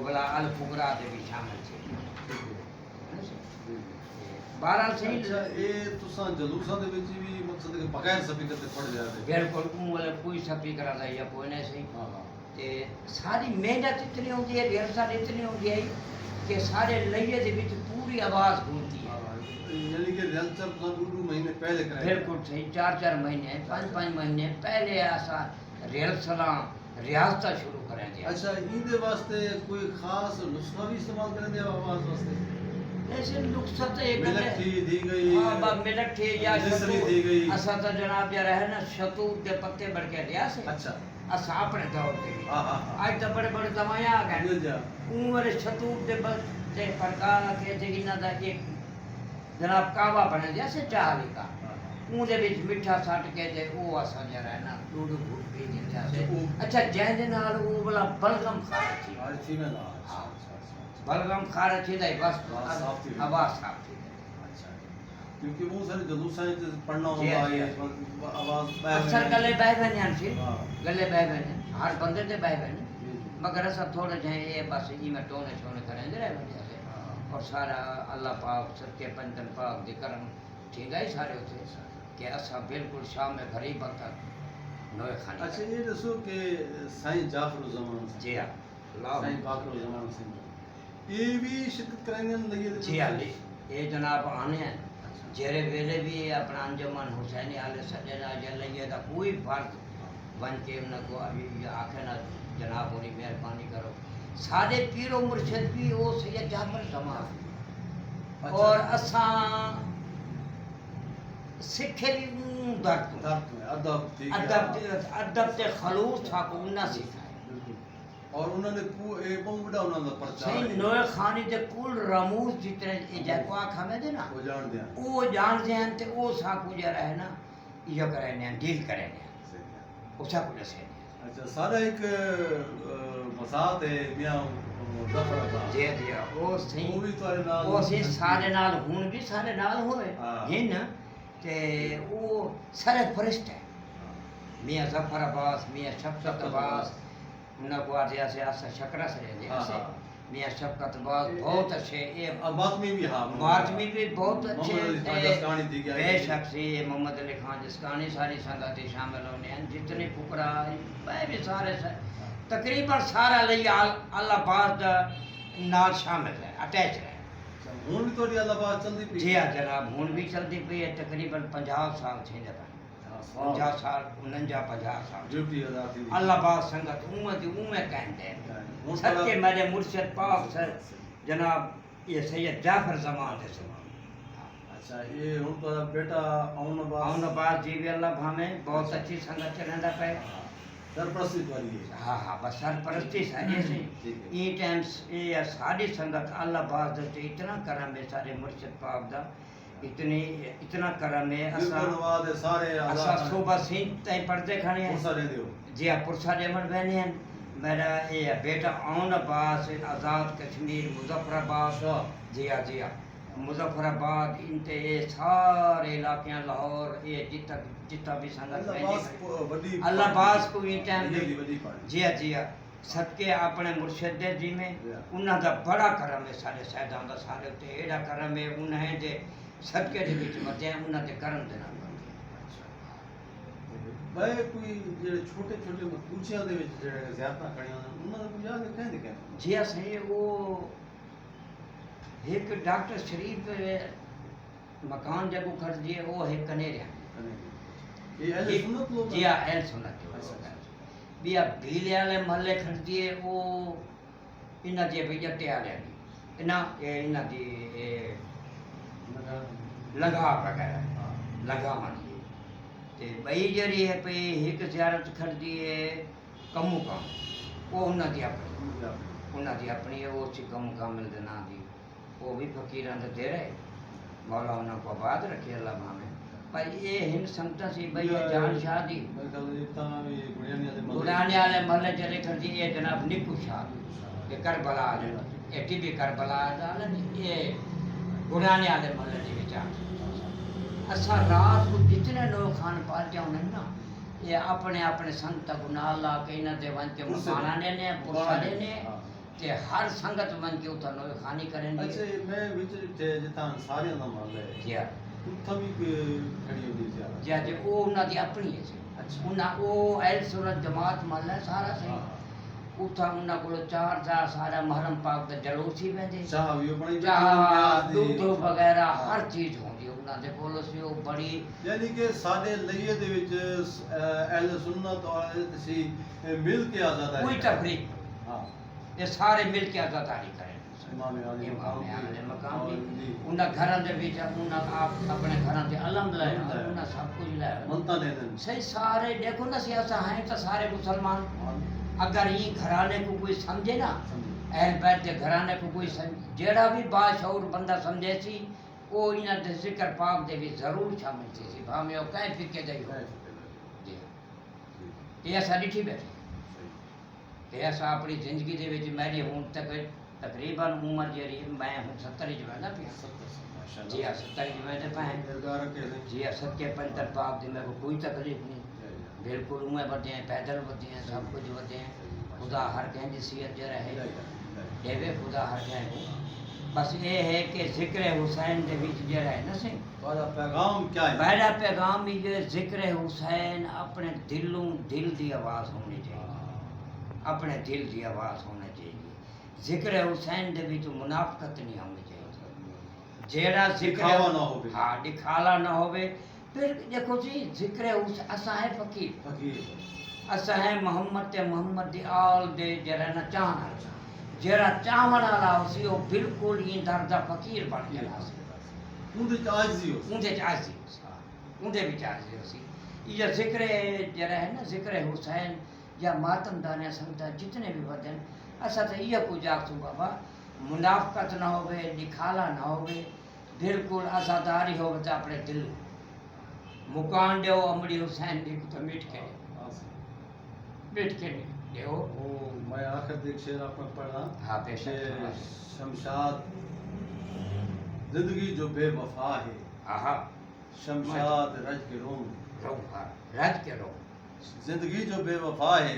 भला अल फुकरा ते भी शामिल थे 12 सही अच्छा ये तुसा जलूसा दे विच भी मकसद है कि बगैर स्पीकर ते पढ़ जाते बिल्कुल मतलब कोई स्पीकर दा या कोई नहीं सही हां हां ते सारी मेहनत इतनी होती है रिहर्सल इतनी होती है कि सारे लइये दे विच पूरी आवाज गूंजती है यानी कि रिहर्सल तुसा 2 महीने पहले कराई बिल्कुल सही 4 महीने 5 महीने पहले ऐसा रिहर्सलां रियासत शुरू करें दिया अच्छा इनके वास्ते कोई खास नुस्खा भी इस्तेमाल करें दे आवाज वास्ते ऐसे नुस्खा तो एक मिलक थी दी गई हां बा मिलक थी या मिसरी दी गई असा तो जनाब जरा है ना शतूत के पत्ते बढ़ के दिया से अच्छा असा अपने दौर के हां हां आज तो बड़े बड़े दवाइयां आ गए मिल जा उम्र शतूत के बस ते प्रकार के ते इना दा एक जनाब कावा बने जैसे चाह लिखा उनके विच मिठा सट के ते वो असा जरा है ना दूध घुट पी दिंदा से अच्छा जैसे नाल वो वाला बलगम खा थी और थी में ना बलगम खा थी दे बस साफ थी आवाज साफ थी अच्छा क्योंकि वो सारे जलूसा पढ़ना जी, होगा जी, ये जी। आवाज अक्सर गले बह बने सी हां गले बह बने हर बंदे ते बह बने मगर सब थोड़े जे ये बस ई में टोने छोने करें दे रहे बंदे से और सारा अल्लाह पाक सत्य पंचन पाक दे करम ठीक है सारे उसे कि असा बिल्कुल शाम में घरी बतक नोए खाने अच्छा ये दसो कि साईं जाफर जमान जी हां साईं बाकर जमान सिंह ये भी शिरकत कराने लगे जी हां जी ये जनाब आने हैं जेरे वेले भी अपना अंजुमन हुसैनी आले सजदा जल्लैया दा कोई फर्ज बन के उन को अभी आखे ना जनाब होनी मेहरबानी करो सारे पीरो मुर्शिद भी वो सैयद जाफर जमान और असा सिखे भी दर्द अदब अदब अदब ते खलूस था को ना सिखाए और उन्होंने ए बहुत बड़ा उन्होंने प्रचार सही नोए खानी दे कुल रमूज जितने ए जको आखा में दे ना वो जान दिया वो जान दे ते ओ सा को जरा है ना यो करे ने डील करे ने उसा को से अच्छा सारा एक मसाद है मियां जफर का जे दिया वो सही वो भी तो नाल वो सही सारे नाल हुन भी सारे नाल होए हाँ। हिन ते वो सारे फरिश्ते है मियां जफर अब्बास मियां शफकत अब्बास उन्हें को आज ऐसे ऐसा शकरा से दे ऐसे मियां शफकत अब्बास बहुत अच्छे ये बात में भी हां बात में भी बहुत अच्छे मोहम्मद अली खान जसकानी दी गई बेशक से मोहम्मद अली खान जसकानी सारी संगत शामिल होने हैं जितने फुकरा मैं भी सारे तकरीबन सारा लई अल्लाह पाक दा नाल शामिल है अटैच है हुन भी थोड़ी अल्लाह बात चलदी पई जी हां जनाब हुन भी चलती पई है तकरीबन 50 साल थी जब 50 साल 49 साल ड्यूटी अदा थी अल्लाह पाक संगत उम्मे कहंदे सच्चे मेरे मुर्शिद पाक सर जनाब ये सैयद जाफर जमान दे समान अच्छा ये हुन तो बेटा औन अब्बास जी भी अल्लाह भामे बहुत अच्छी संगत चलंदा पे सरपरस्ती वाली है हाँ हाँ बस सरपरस्ती सारी से ई टाइम ये सारी संगत अल्लाह पाक दे इतना करम है सारे मुर्शिद पाक दा इतना करम है धन्यवाद सारे असा सुबह सिंह तई पढ़ते खड़े हैं पुरसा दे दियो जी हाँ पुरसा डेमन बहने हैं मेरा ये बेटा औन अब्बास आज़ाद कश्मीर मुजफ्फराबाद जी हाँ मुजफ्फराबाद इनते ये सारे इलाके लाहौर ये जितना भी संगत अल्लाह बास को ये टाइम जी हाँ सदके अपने मुर्शिद जी में उन्हों का बड़ा करम है सारे शहदां का सारे उत्ते एड़ा करम है उन्हें जे सदके दे विच मते उन्हों ते करम देना भाई कोई ਜਿਹੜੇ ਛੋਟੇ ਛੋਟੇ ਮਕੂਚਿਆਂ ਦੇ ਵਿੱਚ ਜਿਹੜੇ ਜ਼ਿਆਰਤਾਂ ਖੜੀਆਂ ਉਹਨਾਂ ਦਾ ਕੋਈ ਯਾਦ ਕਹਿੰਦੇ ਕਿ जी हाँ सही है वो एक डॉक्टर शरीफ मकान जब खड़ दिए वो है कनेरिया ਇਹ ਅਹਿਲੇ ਸੁਨਨਤ ਲੋਕ जी हाँ ऐन सुना भी आप भीले वाले महल्ले खड़ दिए वो इन्ना जे भैया वाले इन्ना इन्ना दी लगा वगैरह लगा मानी ते बई जड़ी है पे एक ज़ियारत खड़ दिए कमू काम वो उन्ना दी अपनी है वो सी कमू कामिल दे ना दी वो भी फकीरां दे दे रहे मौला उन्होंने को आबाद रखे अल्लाह मामे पर ये हिंद संगत सी भई जान शाह दी गुड़ाने वाले महल्ले चले कर दी ये जनाब निकू शाह ये करबला ये टीबी करबला ये गुड़ाने वाले महल्ले दे विच असा रात को जितने लोग खान पाल जाने ना ये अपने अपने संत को नाल ला के इन्हां दे वंच मकाना ने पुरसा ने ते हर संगत मन के उथा नोए खानी करें अच्छा मैं विच ते जिथा सारे दा मान ले जी उथा भी खड़ी होंदी ज़्यादा जी जी वो उन्हां दी अपनी है सी अच्छा उन्हां वो अहल सुन्नत जमात मान ले सारा सही उथा उन्हां को चार चार सारा मुहर्रम पाक दा जलूस ही वेंदे चाह भी बड़ी चाह दूध वगैरह हर चीज होंदी उन्हां दे कोल सी वो बड़ी यानी कि साडे लइए दे विच अहल सुन्नत और अहल तशी मिल के आजादारी कोई तफरीक हां ये सारे मिल के आजादारी करें इमाम आली मकाम भी उन्हां घरां दे विच उन्हां आप अपने घरां दे अलम ले उन्हां सब कुछ ले मनता ने दिन सही सारे देखो ना सी असा हैं तो सारे मुसलमान अगर ये घराने को कोई समझे ना अहल बैत के घराने को कोई जेड़ा भी बाशऊर बंदा समझे सी वो इन्हां दे जिक्र पाक दे भी जरूर शामिल थी सी भाਵੇਂ ਉਹ कहीं फिके दई हो जी ये असा डिठी बैठे ते असा अपनी जिंदगी दे विच मेरी हुण तक तकरीबन उम्र जेरी मैं हुण 70 च वेंदा पिया जी हाँ 70 च वेंदे पाए जी हाँ 70 पाक दे मेरे को कोई तकलीफ नहीं बिल्कुल उमें बढ़े हैं पैदल बढ़े हैं सब कुछ बढ़े हैं खुदा हर कहीं की सीयत जो रहे देवे खुदा हर कहीं को बस ये है कि जिक्र हुसैन के बीच जो है ना सिंह बड़ा पैगाम क्या है मेरा पैगाम ही जो जिक्र हुसैन अपने दिलों दिल की आवाज़ होनी चाहिए अपने दिल की आवाज़ होनी चाहिए जिक्र हुसैन के बीच मुनाफकत नहीं होनी चाहिए जेड़ा दिखावा जिक्र ना होवे हाँ दिखाला ना होवे फिर देखो जी जिक्र उस असा है फकीर फकीर असा है मोहम्मद ते मोहम्मद दी आल दे जरा न चाहना जरा चावण वाला उसी वो बिल्कुल ही दर्दा फकीर बन गया उनदे आजी हो उनदे चाजी उनदे भी चाजी उसी ये जिक्र जरा है ना जिक्र हुसैन या मातम दाने संगता जितने भी वदन असा तो ये कुछ आखू बाबा मुनाफकत ना होवे दिखाला ना होवे बिल्कुल आजादारी होवे तो अपने दिल मुकान दो अमड़ी हुसैन दी तो मीठ के दो ओ मैं आखिर देख शेर आपको पढ़ा हाँ बेशक शमशाद जिंदगी जो बेवफा है आहा शमशाद रज के रोम राज के रो जिंदगी जो बेवफा है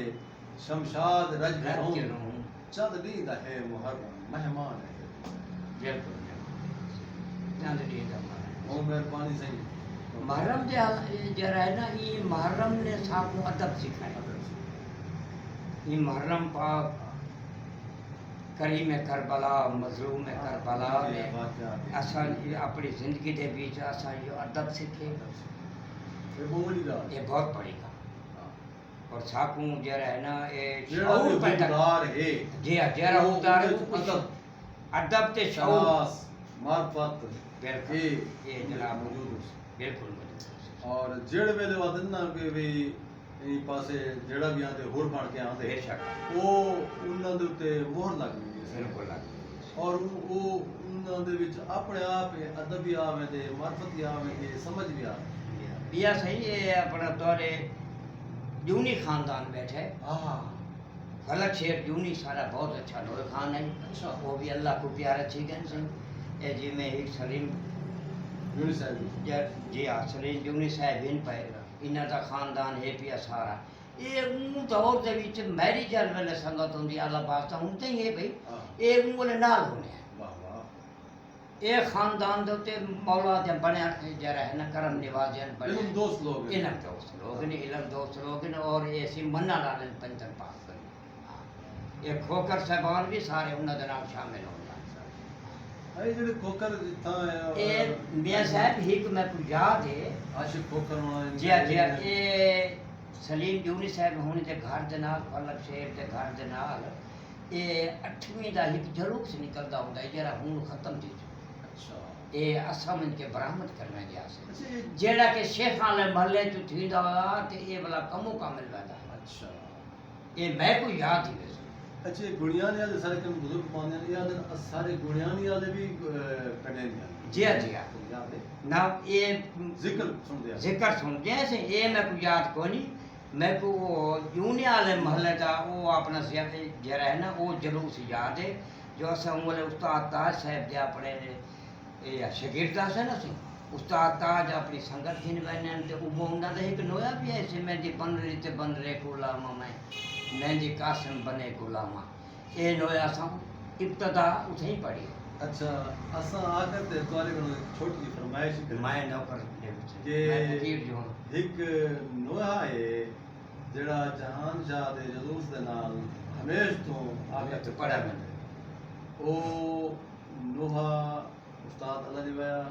शमशाद रज के राज के रोम रो चंद नींद है मुहर्रम मेहमान है बिल्कुल चांद दी दा ओ मेहरबानी सही मुहर्रम जे जरा है ना ये मुहर्रम ने साको अदब सिखाया ये मुहर्रम पाक करीम करबला मजलूम करबला में असा अपनी जिंदगी के बीच असा ये अदब सीखे ये बोली दा ये बहुत बड़ी बात और साकू जरा है ना ये जेड़ा शऊर पैदा उदार है जी हाँ जरा उदार अदब अदब ते शऊर खलास मार्फत बिल्कुल ये जनाब मौजूद बिल्कुल मौजूद और जेड़ वेले वादन ना कि भी ई पासे जेड़ा भी आंदे होर बन के आंदे बेशक वो उन्हां दे उत्ते मोहर लग गई है बिल्कुल लग और वो उन्हां दे विच अपने आप अदब भी आवे ते मार्फत भी आवे ते समझ भी आवे बिया सही है अपना दौरे जूनी खानदान बैठे हां फलक शेर जूनी सारा बहुत अच्छा नूर खान है अच्छा वो भी अल्लाह को प्यारा ठीक है ये जी में एक सलीम यूनी साहब जी हाँ सलीम जूनी साहब इन पे इन्हां दा खानदान है पिया सारा ये ऊं दौर दे विच मैरी जल वेले संगत होंदी अल्लाह वास्ता हूं ते ही है भाई हां ये ऊं नाल होने वाह वाह ये खानदान दे उत्ते मौला दे बनया जरा है ना करम निवाजन बने इल्म दोस्त लोग हैं। इलम दोस्त लोग ने इलम दोस्त लोग ने और ऐसी मन्ना लालन पंचन पास कर ये खोकर साहबान भी सारे उन्हां दे नाल शामिल हो अरे जेड़े खोकर जिथा है ये मियां साहब हिक मैं को याद है आशिक खोकर होना जी ये सलीम जूनी साहब होने के घर दे नाल फलक शेर के घर दे नाल ये 8वीं दा हिक जलूस निकलदा हुंदा जरा हुन खत्म थी अच्छा ये असा मन के बरामद करने गया से अच्छा ये जेड़ा के शेखां ले महल्ले च थींदा ते ये वाला कमो कामिल वेंदा अच्छा ये मैं को याद ही वैसे अच्छा गुणियानी वाले सारे कम बुजुर्ग माने या सारे गुणियानी वाले भी कटे नहीं जी हाँ जी हाँ याद है ना ये जिक्र सुन दिया जिक्र सुन जैसे ये मैं को याद कोनी मैं को यूनी वाले महल्ले का वो अपना जरा है ना वो जलूस याद है जो असा वाले उस्ताद ताज साहब दे अपने शागिर्द से ना सी उस्ताद ताज अपनी संगत खिन बैठे ते वो उन्होंने तो एक नोया भी ऐसे मैं दी बन रही ते बन रहे गुलामा मैं मेहंदी कासिम बने गुलामा ये नोया असां इब्तदा उथे ही पढ़ी अच्छा असां आखिर ते तोरे कोल एक छोटी सी फरमाइश करी मैं नौकर दे विच के मैं वजीर जो हूं एक नोहा है जेड़ा जहान शाह दे जलूस दे नाल हमेश तो आगे तो पढ़ा मैं ओ नोहा उस्ताद अल्लाह दी वया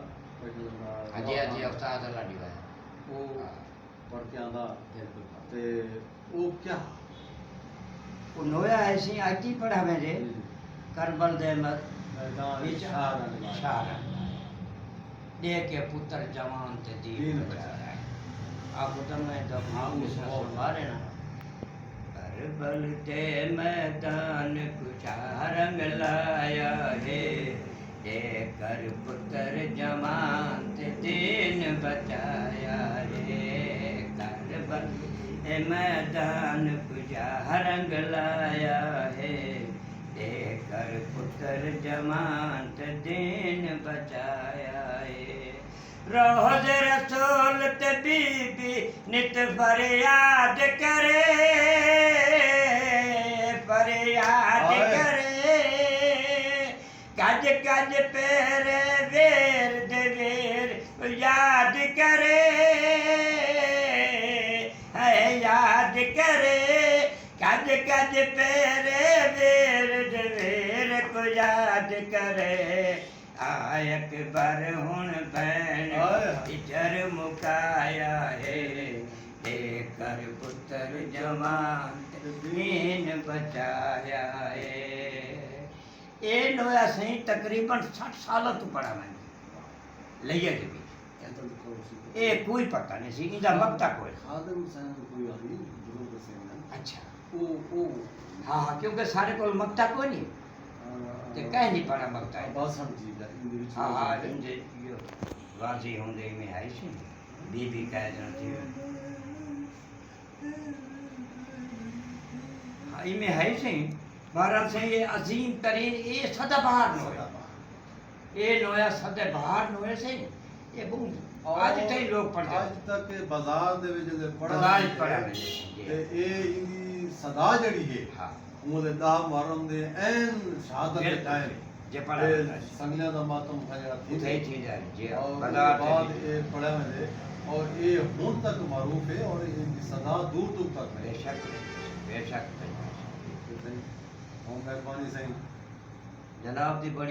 हाजी हाजी उस्ताद अल्लाह दी वया ओ पढ़ के आंदा बिल्कुल ते ओ क्या वो नोया ऐसी आजी पढ़ा मैं जे करबल दे मैदान विच शाह शाह दे के पुत्र जवान ते दीन दीन बचाया आपको तो मैं तो हाँ, भाऊ उस से बहुत। सुनारे ना करबल ते मैदान कुछा रंग लाया है दे कर पुत्र जवान ते दीन बचाया है करबल ते मैदान कुछा रंग लाया है दे कर पुत्र जवान ते दीन बचाया है रोज रसूल ते बीबी नित फरियाद करे फरियाद हाय। करे कज कज पेरे वेर दे वेर याद करे है याद करे कज कज पेरे वेर दे वेर को याद करे आयक बर हुण बैन इधर मुकाया है देकर पुत्र जवान दीन बचाया है ये नोया सही तकरीबन 60 साल तो पढ़ा मैंने लिया के भी ये कोई पता नहीं सी इंदा मकता कोई खादम हुसैन कोई वाली जरूर दसेंगे अच्छा ओ हाँ हाँ क्योंकि सारे को मकता कोई नहीं ते कहीं नहीं पढ़ा मकता है बासन जी दा इन विच हाँ हाँ इंजे यो गाजी होंदे में आई सी बीबी कह जन थी हाँ इनमें है सी भारत से ये अजीम तरीन ये सदाबहार नोया ये नोया सदाबहार नोया से ये बहुत आज कई लोग पढ़ते आज तक बाजार दे विच जे बाजार च पढ़ा ते मैंने ए इंदी सदा जड़ी है हाँ ਉਹਦੇ ਦਾ ਮਰਨ ਦੇ ਐਨ ਸ਼ਹਾਦਤ ਦੇ ਟਾਈਮ जे पढ़ा ਤੇ ਸੰਗਲਿਆਂ ਦਾ ਮਾਤਮ ਖਾਇਆ उठे थी जाए जे और उसके बाजार बाद से ये पढ़ा है और ये हुन तक मारूफ है और इनकी सदा दूर दूर तक है बेशक बेशक हम मेहरबानी सही जनाब दी बड़ी